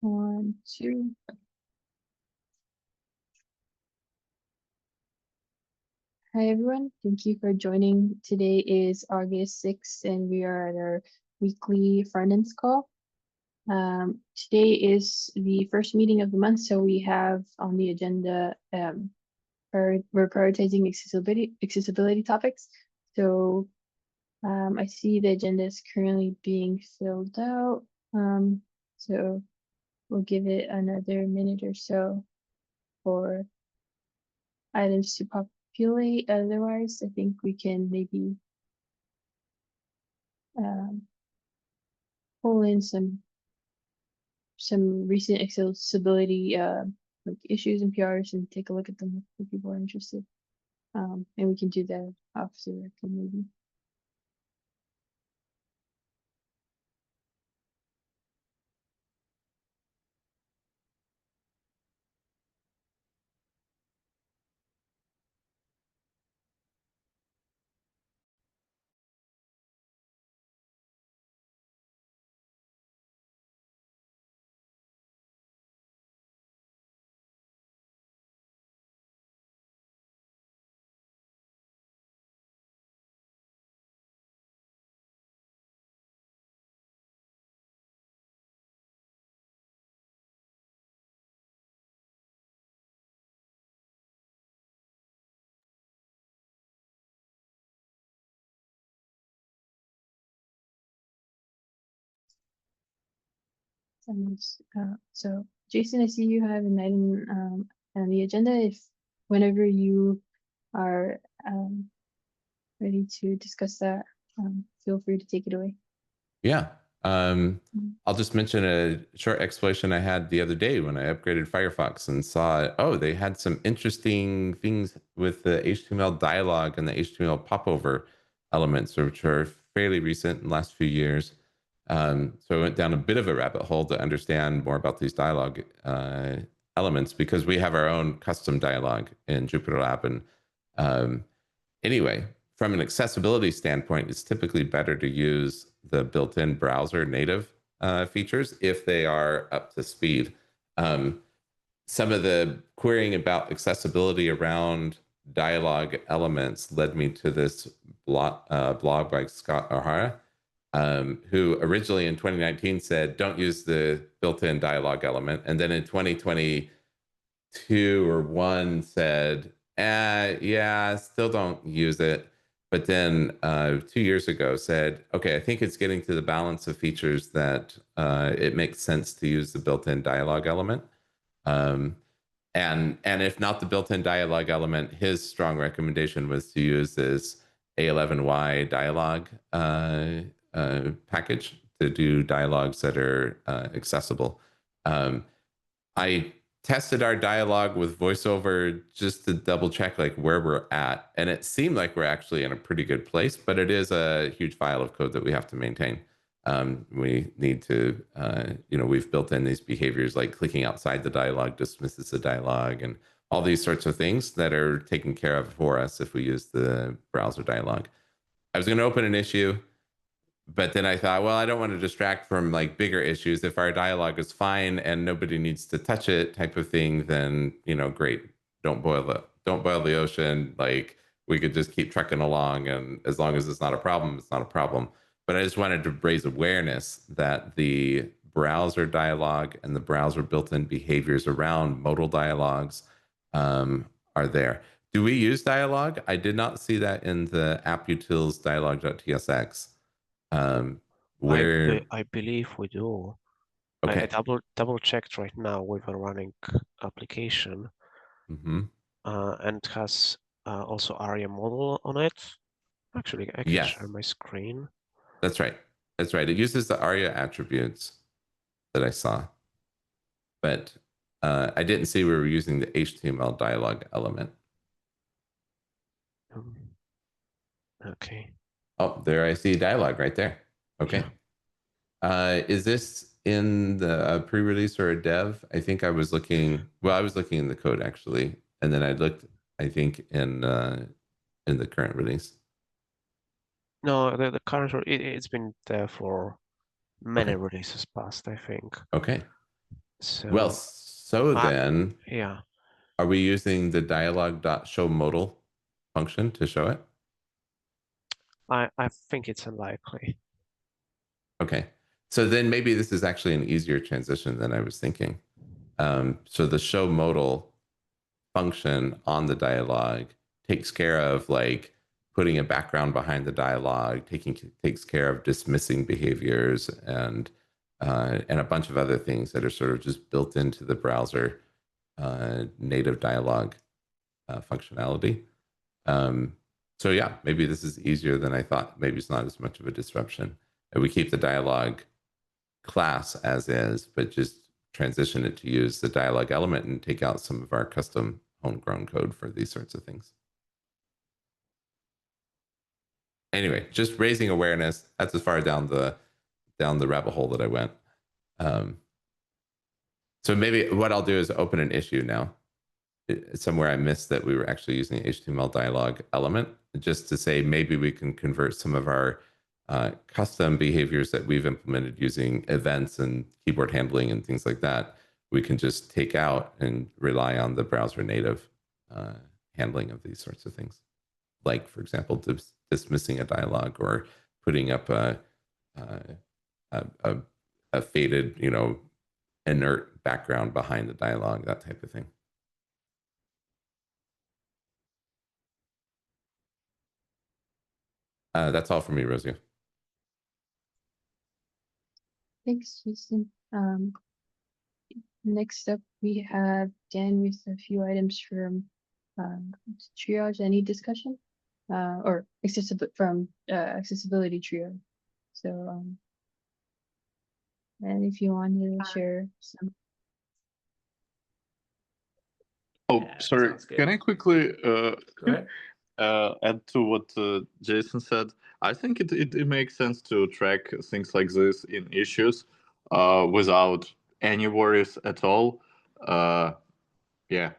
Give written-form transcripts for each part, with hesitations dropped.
1, 2. Hi, everyone. Thank you for joining. Today is August 6th, and we are at our weekly Frontends call. Today is the first meeting of the month, so we have on the agenda, we're prioritizing accessibility topics. So I see the agenda is currently being filled out. So we'll give it another minute or so for items to populate. Otherwise, I think we can maybe pull in some recent accessibility like issues and PRs and take a look at them if people are interested. And we can do that off the record maybe. So Jason, I see you have an item on the agenda. If whenever you are ready to discuss that, feel free to take it away. Yeah. I'll just mention a short exploration I had the other day when I upgraded Firefox and saw, oh, they had some interesting things with the HTML dialog and the HTML popover elements, which are fairly recent in the last few years. So I went down a bit of a rabbit hole to understand more about these dialog elements because we have our own custom dialog in JupyterLab. And anyway, from an accessibility standpoint, it's typically better to use the built-in browser native features if they are up to speed. Some of the querying about accessibility around dialogue elements led me to this blog by Scott O'Hara, who originally in 2019 said, don't use the built-in dialogue element. And then in 2022 or 1 said, yeah, still don't use it. But then 2 years ago said, okay, I think it's getting to the balance of features that it makes sense to use the built-in dialogue element. And if not the built-in dialogue element, his strong recommendation was to use this A11Y dialogue package to do dialogues that are accessible. I tested our dialogue with VoiceOver just to double check like where we're at, and it seemed like we're actually in a pretty good place, but it is a huge file of code that we have to maintain. We need to, we've built in these behaviors like clicking outside the dialogue dismisses the dialogue and all these sorts of things that are taken care of for us if we use the browser dialogue. I was going to open an issue, but then I thought, well, I don't want to distract from like bigger issues. If our dialogue is fine and nobody needs to touch it type of thing, then, great. Don't boil the ocean. Like we could just keep trucking along. And as long as it's not a problem, it's not a problem. But I just wanted to raise awareness that the browser dialogue and the browser built-in behaviors around modal dialogues are there. Do we use dialogue? I did not see that in the apputils dialog.tsx. Where I believe we do. okay. I double checked right now with a running application, and it has also ARIA model on it. Actually, I can share my screen. That's right. That's right. It uses the ARIA attributes that I saw, but I didn't see we were using the HTML dialog element. Okay. Oh, there I see dialog right there. Okay. Yeah. Is this in the pre-release or a dev? I think I was looking. Well, I was looking in the code actually, and then I looked. I think in the current release. No, the current it's been there for many releases past, I think. Okay. So well, so then, yeah, are we using the dialog.showModal function to show it? I think it's unlikely. Okay, so then maybe this is actually an easier transition than I was thinking. So the show modal function on the dialogue takes care of like putting a background behind the dialogue, takes care of dismissing behaviors and a bunch of other things that are sort of just built into the browser native dialogue functionality. So yeah, maybe this is easier than I thought. Maybe it's not as much of a disruption. And we keep the dialogue class as is, but just transition it to use the dialogue element and take out some of our custom homegrown code for these sorts of things. Anyway, just raising awareness. That's as far down the rabbit hole that I went. So maybe what I'll do is open an issue now. Somewhere I missed that we were actually using the HTML dialogue element, just to say maybe we can convert some of our custom behaviors that we've implemented using events and keyboard handling and things like that. We can just take out and rely on the browser native handling of these sorts of things. Like, for example, dismissing a dialogue or putting up a faded, inert background behind the dialogue, that type of thing. That's all for me, Rosie. Thanks, Jason. Next up, we have Dan with a few items from triage. Any discussion? Or accessibility trio. So, and if you want to share some. Oh, sorry. Can I quickly Go ahead. add to what Jason said? I think it makes sense to track things like this in issues without any worries at all. Yeah,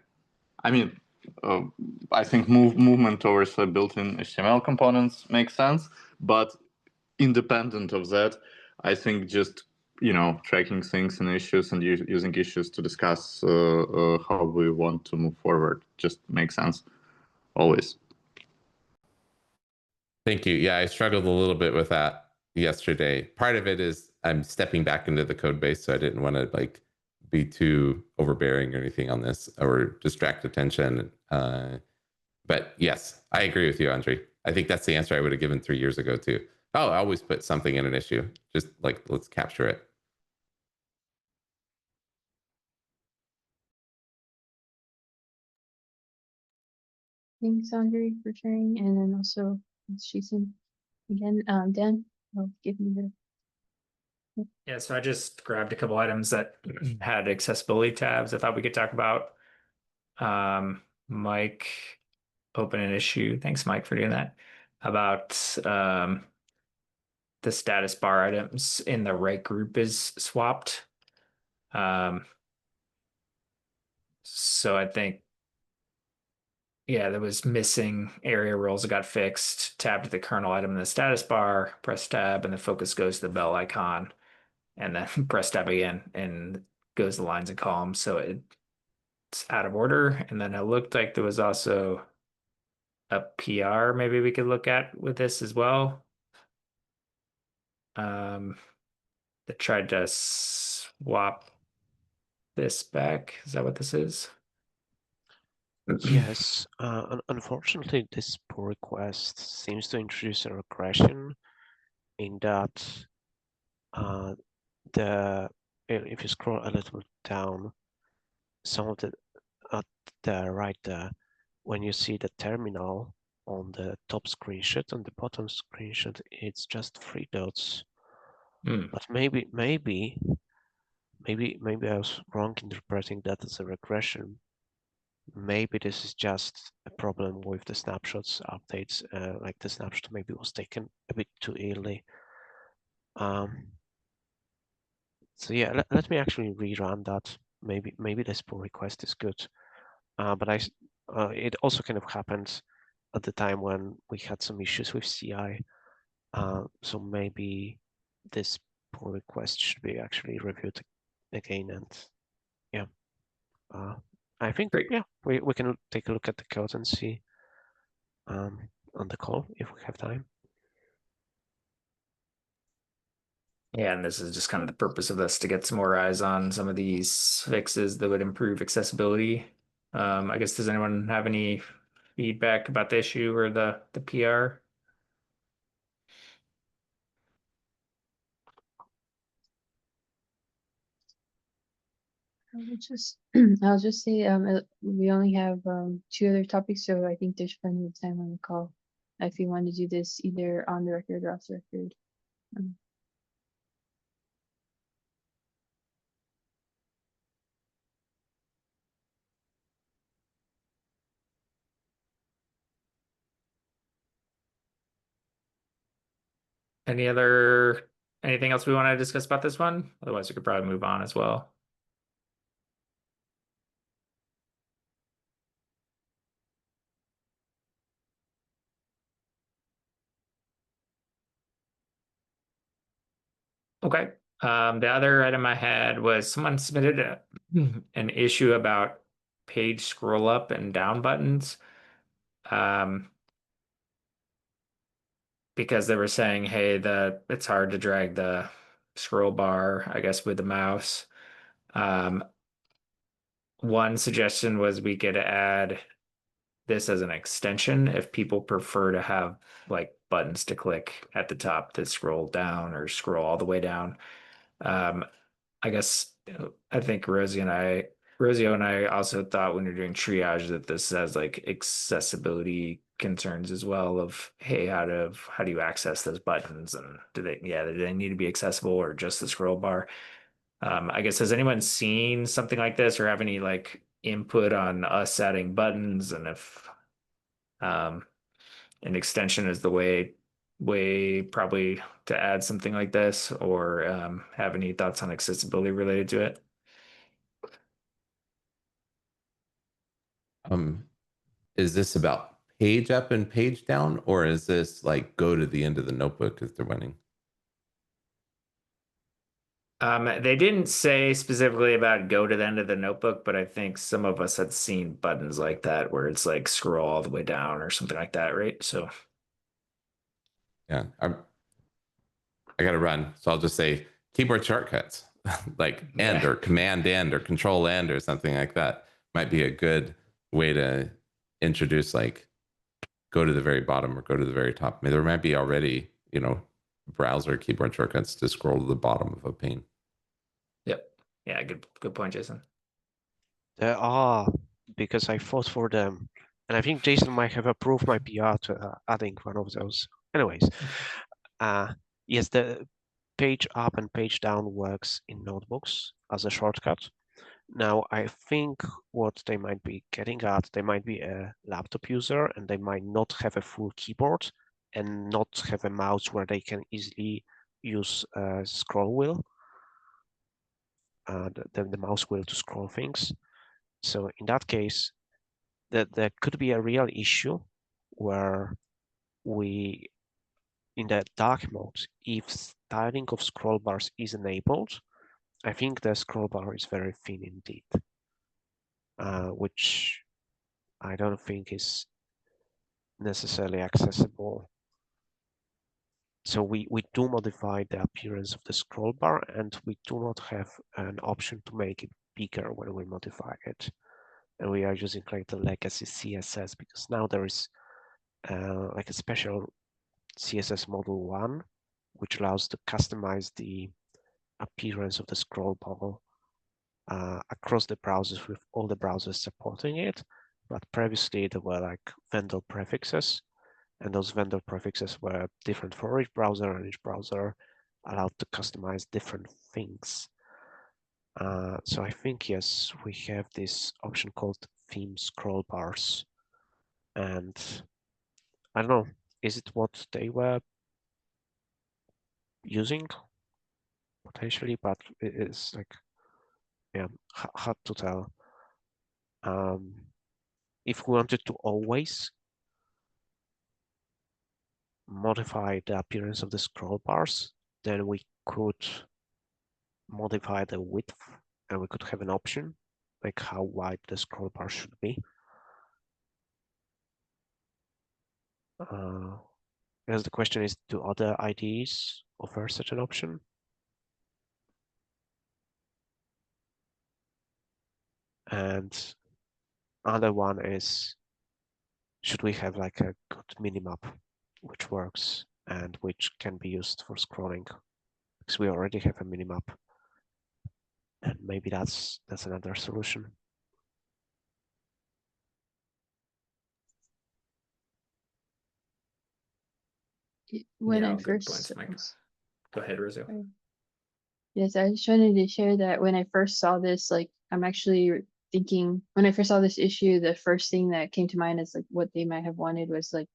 I mean, I think movement towards built-in HTML components makes sense, but independent of that, I think just tracking things in issues and using issues to discuss how we want to move forward just makes sense always. Thank you. Yeah, I struggled a little bit with that yesterday. Part of it is I'm stepping back into the code base, so I didn't want to be too overbearing or anything on this or distract attention. But yes, I agree with you, Andre. I think that's the answer I would have given 3 years ago too. Oh, I always put something in an issue. Just let's capture it. Thanks, Andre, for sharing, and then also Jason again. Dan, I'll give you the. Yeah, so I just grabbed a couple items that had accessibility tabs I thought we could talk about. Mike opened an issue. Thanks, Mike, for doing that. About the status bar items in the right group is swapped. So I think, yeah, there was missing area roles that got fixed. Tab to the kernel item in the status bar, press tab, and the focus goes to the bell icon, and then press tab again, and goes the lines and columns. So it's out of order. And then it looked like there was also a PR maybe we could look at with this as well. That tried to swap this back. Is that what this is? Yes, unfortunately, this pull request seems to introduce a regression in that if you scroll a little down, some of the at the right there, when you see the terminal on the top screenshot and the bottom screenshot, it's just 3 dots. But maybe I was wrong interpreting that as a regression. Maybe this is just a problem with the snapshots updates, like the snapshot maybe was taken a bit too early. So yeah, let me actually rerun that. Maybe this pull request is good. But it also kind of happened at the time when we had some issues with CI. So maybe this pull request should be actually reviewed again and I think Great. we can take a look at the code and see on the call if we have time. Yeah, and this is just kind of the purpose of this to get some more eyes on some of these fixes that would improve accessibility. I guess, does anyone have any feedback about the issue or the PR? I'll just say we only have 2 other topics, so I think there's plenty of time on the call if you want to do this either on the record or off the record. Anything else we want to discuss about this one? Otherwise, we could probably move on as well. Okay. The other item I had was someone submitted an issue about page scroll up and down buttons. Because they were saying, hey, it's hard to drag the scroll bar, I guess, with the mouse. One suggestion was we could add this as an extension if people prefer to have like buttons to click at the top that scroll down or scroll all the way down. I guess I think Rosio and I also thought when you're doing triage that this has like accessibility concerns as well of, hey, how do you access those buttons, and do they need to be accessible or just the scroll bar? I guess, has anyone seen something like this or have any like input on us adding buttons, and if um, an extension is the way probably to add something like this, or have any thoughts on accessibility related to it? Is this about page up and page down, or is this like go to the end of the notebook if they're winning? They didn't say specifically about go to the end of the notebook, but I think some of us had seen buttons like that where it's like scroll all the way down or something like that, right? So Yeah, I got to run, so I'll just say keyboard shortcuts like end yeah. or command end or control end or something like that might be a good way to introduce like go to the very bottom or go to the very top. I mean, there might be already, browser keyboard shortcuts to scroll to the bottom of a pane. Yep. Yeah, good point, Jason. There are, because I fought for them, and I think Jason might have approved my PR to adding one of those. Anyways, yes, the page up and page down works in notebooks as a shortcut. Now, I think what they might be getting at, they might be a laptop user and they might not have a full keyboard and not have a mouse where they can easily use a scroll wheel, the mouse wheel to scroll things. So in that case, there could be a real issue where in the dark mode, if styling of scroll bars is enabled, I think the scroll bar is very thin indeed, which I don't think is necessarily accessible. So we do modify the appearance of the scroll bar, and we do not have an option to make it bigger when we modify it. And we are using like the legacy CSS because now there is like a special CSS model 1, which allows to customize the appearance of the scroll bar across the browsers with all the browsers supporting it. But previously there were like vendor prefixes, and those vendor prefixes were different for each browser, and each browser allowed to customize different things. So I think, yes, we have this option called theme scroll bars. And I don't know, is it what they were using? Potentially, but it is like, yeah, hard to tell. If we wanted to always modify the appearance of the scroll bars, then we could modify the width and we could have an option, like how wide the scroll bar should be. Because the question is, do other IDEs offer such an option? And another one is, should we have like a good minimap which works and which can be used for scrolling? Because we already have a minimap, and maybe that's another solution. When Yeah, I good first points, Mike. Go ahead, Rizzo. Yes, I just wanted to share that when I first saw this, like I'm actually thinking when I first saw this issue, the first thing that came to mind is like what they might have wanted was like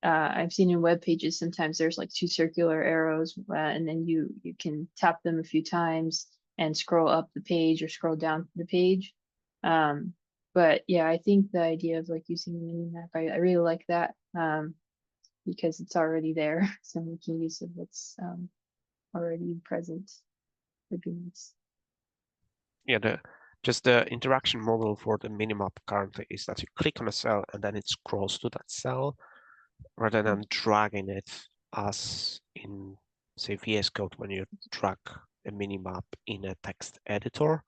I've seen in web pages sometimes there's like two circular arrows and then you can tap them a few times and scroll up the page or scroll down the page. But yeah, I think the idea of like using a mini map, I really like that because it's already there, so making use of what's already present would be nice. Yeah, just the interaction model for the minimap currently is that you click on a cell and then it scrolls to that cell rather than dragging it as in, say, VS Code when you drag a minimap in a text editor.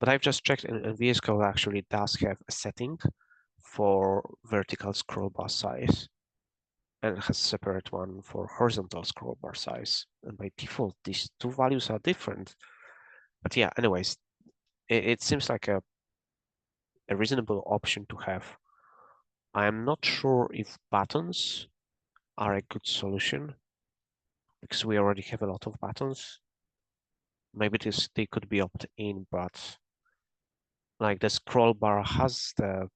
But I've just checked, and VS Code actually does have a setting for vertical scroll bar size, and it has a separate one for horizontal scroll bar size. And by default, these two values are different. But yeah, anyways, it seems like a reasonable option to have. I am not sure if buttons are a good solution because we already have a lot of buttons. Maybe they could be opt-in, but like the scroll bar has the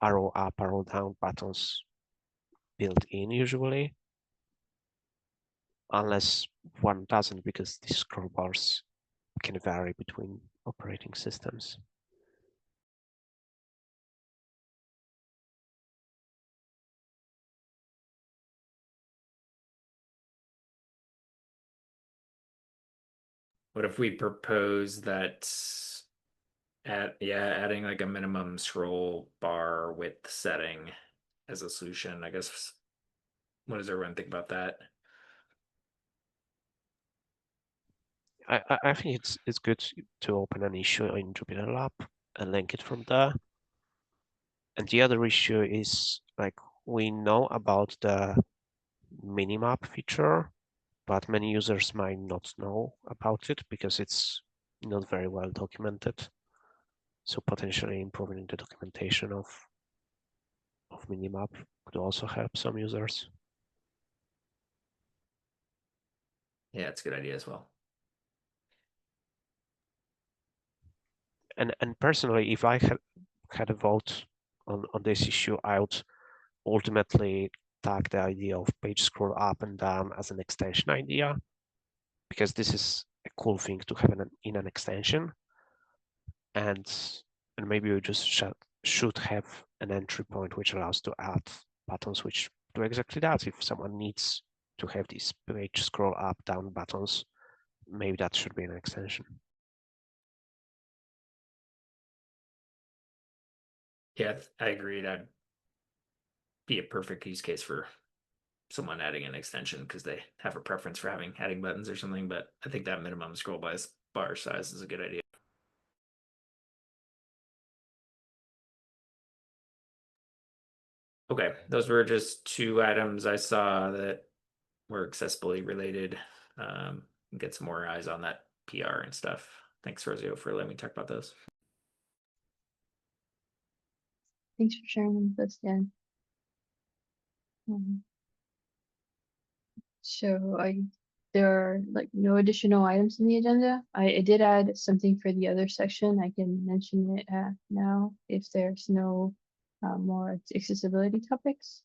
arrow up, arrow down buttons built in usually, unless one doesn't, because these scroll bars can vary between operating systems. What if we propose that adding like a minimum scroll bar width setting as a solution? I guess, what does everyone think about that? I think it's good to open an issue in JupyterLab and link it from there. And the other issue is like we know about the minimap feature, but many users might not know about it because it's not very well documented. So potentially improving the documentation of minimap could also help some users. Yeah, it's a good idea as well. And personally, if I had a vote on this issue, I would ultimately tag the idea of page scroll up and down as an extension idea, because this is a cool thing to have in an extension. And maybe we just should have an entry point which allows to add buttons which do exactly that. If someone needs to have these page scroll up, down buttons, maybe that should be an extension. Yeah, I agree. That'd be a perfect use case for someone adding an extension because they have a preference for adding buttons or something. But I think that minimum scroll bar size is a good idea. Okay, those were just two items I saw that were accessibility related. Get some more eyes on that PR and stuff. Thanks, Rosio, for letting me talk about those. Thanks for sharing them with us, Dan. So there are like no additional items in the agenda. I did add something for the other section. I can mention it now if there's no more accessibility topics.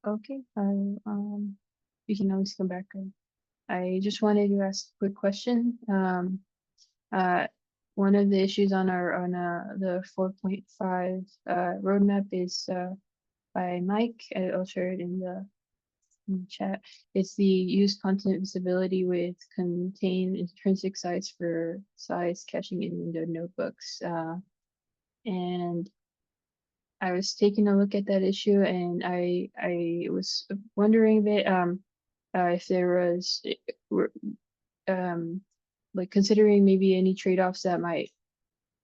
Okay, you can always come back. I just wanted to ask a quick question. one of the issues on the 4.5 roadmap is by Mike. I'll share it in the chat. It's the use content visibility with contain intrinsic size for size caching in window notebooks. And I was taking a look at that issue, and I was wondering that if there was like considering maybe any trade-offs that might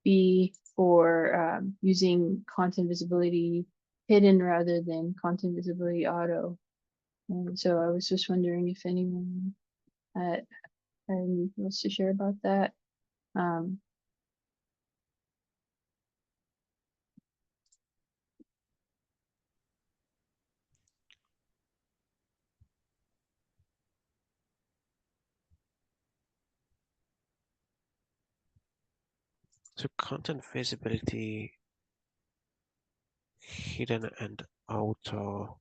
be for using content visibility hidden rather than content visibility auto. And so I was just wondering if anyone had anything else to share about that. So content visibility, hidden and auto.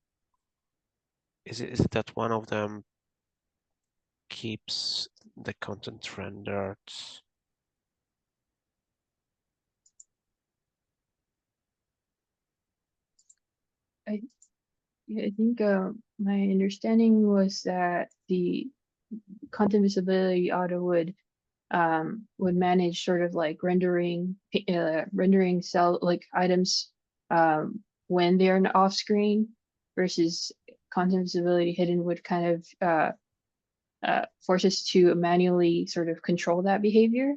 Is it that one of them keeps the content rendered? I think my understanding was that the content visibility auto would manage sort of like rendering cell like items when they're off screen versus content visibility hidden would kind of force us to manually sort of control that behavior.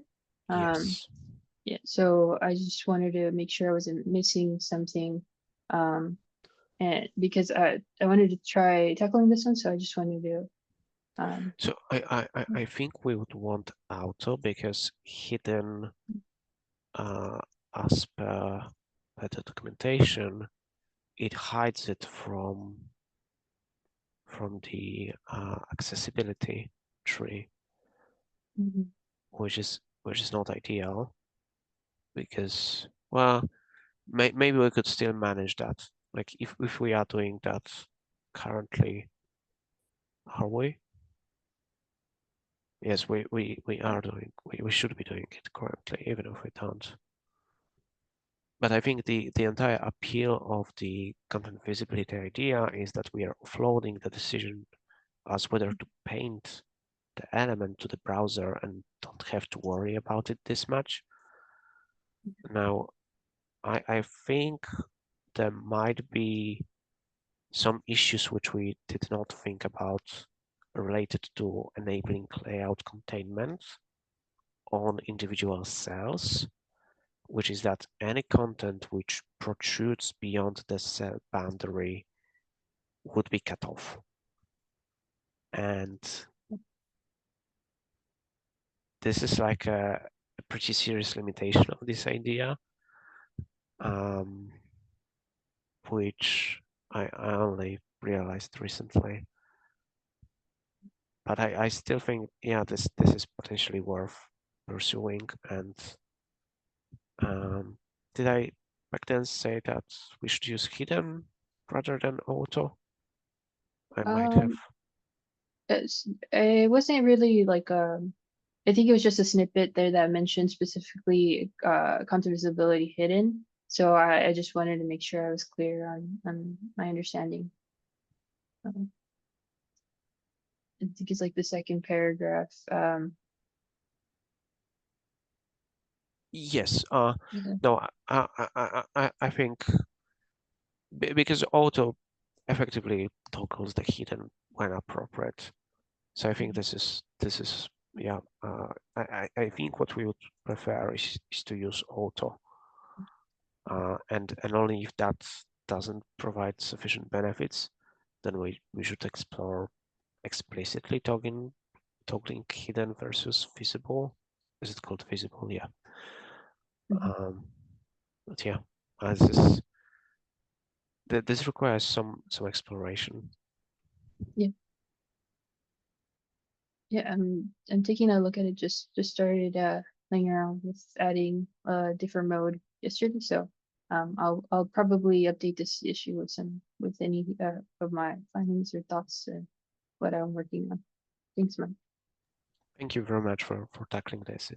Yes. Yeah, so I just wanted to make sure I wasn't missing something. And because I wanted to try tackling this one, so I just wanted to So I think we would want auto because hidden, as per the documentation, it hides it from the accessibility tree, mhm. which is not ideal because, well, maybe we could still manage that. Like if we are doing that currently, are we? Yes, we are doing, we should be doing it currently, even if we don't. But I think the entire appeal of the content visibility idea is that we are offloading the decision as whether to paint the element to the browser and don't have to worry about it this much. Now, I think there might be some issues which we did not think about related to enabling layout containment on individual cells, which is that any content which protrudes beyond the cell boundary would be cut off. And this is like a pretty serious limitation of this idea, which I only realized recently. But I still think, yeah, this is potentially worth pursuing. And did I back then say that we should use hidden rather than auto? I might have. It wasn't really like I think it was just a snippet there that mentioned specifically content visibility hidden. So I just wanted to make sure I was clear on my understanding. I think it's like the second paragraph. Yes. Yeah. No, I think because auto effectively toggles the hidden when appropriate. So I think this is yeah. I think what we would prefer is to use auto, and only if that doesn't provide sufficient benefits, then we should explore explicitly toggling hidden versus visible. Is it called visible? Yeah. But yeah, this requires some exploration. Yeah. Yeah, I'm taking a look at it. Just started playing around with adding a different mode yesterday. So I'll probably update this issue with any of my findings or thoughts and what I'm working on. Thanks, Mike. Thank you very much for tackling this.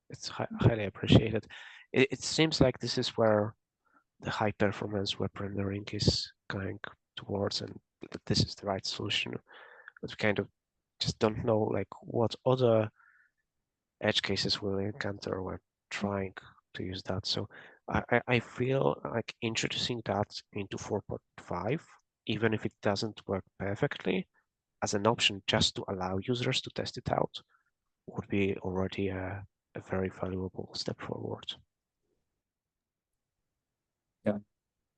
It's highly appreciated. It seems like this is where the high performance web rendering is going towards, and that this is the right solution. But we kind of just don't know like what other edge cases we'll encounter when trying to use that. So I feel like introducing that into 4.5, even if it doesn't work perfectly, as an option just to allow users to test it out, would be already a very valuable step forward.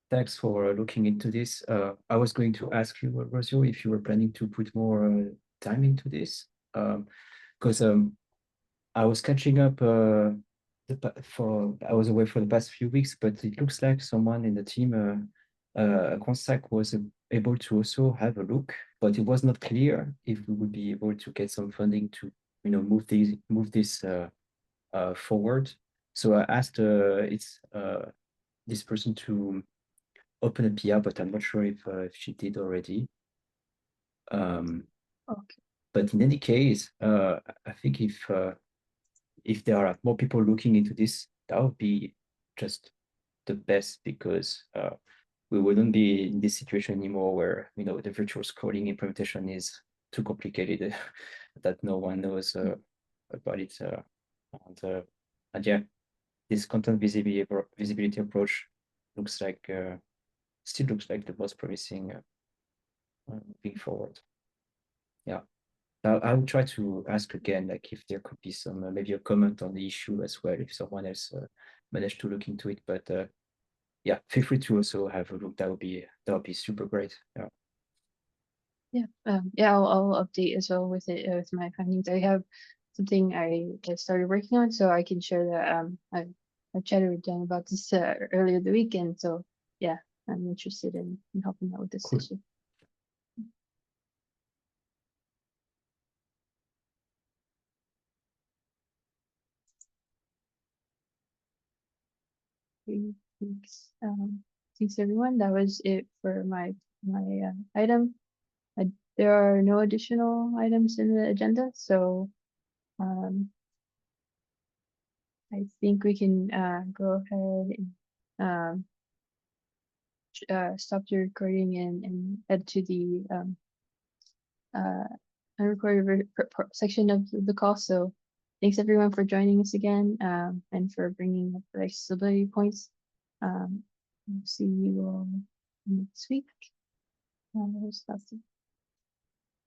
Thanks for looking into this. I was going to ask you, Rosio, if you were planning to put more time into this, because I was catching up. I was away for the past few weeks, but it looks like someone in the team, Constac, was able to also have a look, but it was not clear if we would be able to get some funding to, move this forward. So I asked this person to open a PR, but I'm not sure if she did already. Okay. But in any case, I think if there are more people looking into this, that would be just the best, because we wouldn't be in this situation anymore where the virtual scrolling implementation is too complicated that no one knows about it. And yeah, this content visibility approach looks like still looks like the most promising moving forward. Yeah, I will try to ask again, like if there could be some maybe a comment on the issue as well, if someone else managed to look into it. But yeah, feel free to also have a look. That would be super great. Yeah. Yeah, I'll update as well with it with my findings. I have something I started working on, so I can share that. I chatted with Jen about this earlier the weekend, so yeah, I'm interested in helping out with this Cool. issue. Thanks, thanks everyone. That was it for my item. There are no additional items in the agenda, so I think we can go ahead and stop the recording and head to the unrecorded section of the call. So thanks everyone for joining us again and for bringing up the accessibility points. We'll see you all next week. Stop.